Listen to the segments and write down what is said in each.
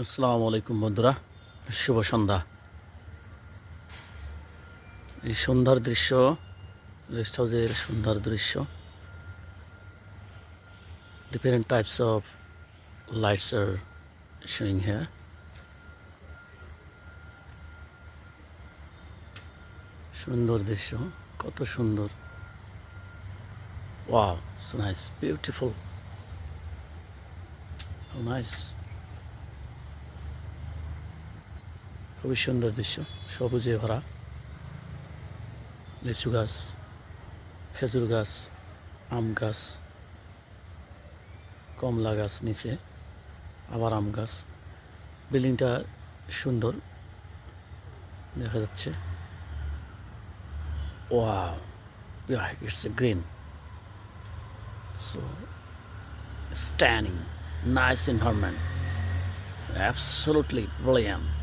আসসালামু আলাইকুম বন্ধুরা, শুভ সন্ধ্যা। এই সন্ধ্যার দৃশ্য, রেস্ট হাউসের সন্ধ্যার দৃশ্য। Different types of lights R showing here. সুন্দর দৃশ্য, কত সুন্দর। Wow, so nice, beautiful, how nice. খুবই সুন্দর দৃশ্য, সবুজে ভরা। লিচু গাছ, খেজুর গাছ, আম গাছ, কমলা গাছ, নিচে আবার আম গাছ। বিল্ডিংটা সুন্দর দেখা যাচ্ছে। Wow, it's a green, so stunning, nice environment, absolutely brilliant.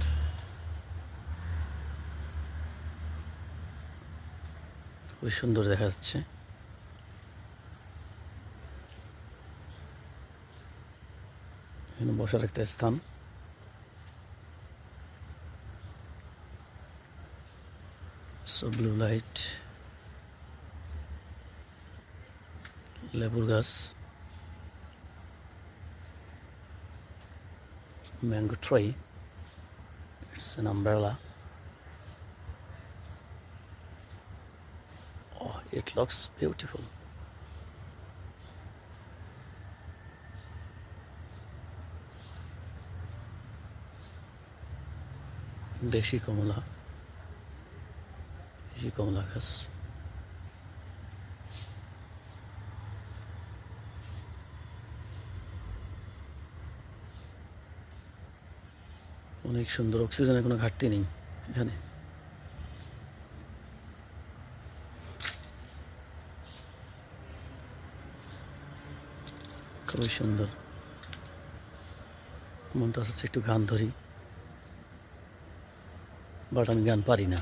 খুবই সুন্দর দেখা যাচ্ছে। এখানে বসার একটা স্থান। সো ব্লু লাইট, লেবুর গাছ, mango tree, it's an umbrella. Oh, it looks beautiful. দেশি কমলা, দেশি কমলা গাছ। অনেক সুন্দর, অক্সিজেনের কোনো ঘাটতি নেই এখানে। খুবই সুন্দর, মনটা হচ্ছে একটু গান ধরি, বাট আমি গান পারি না।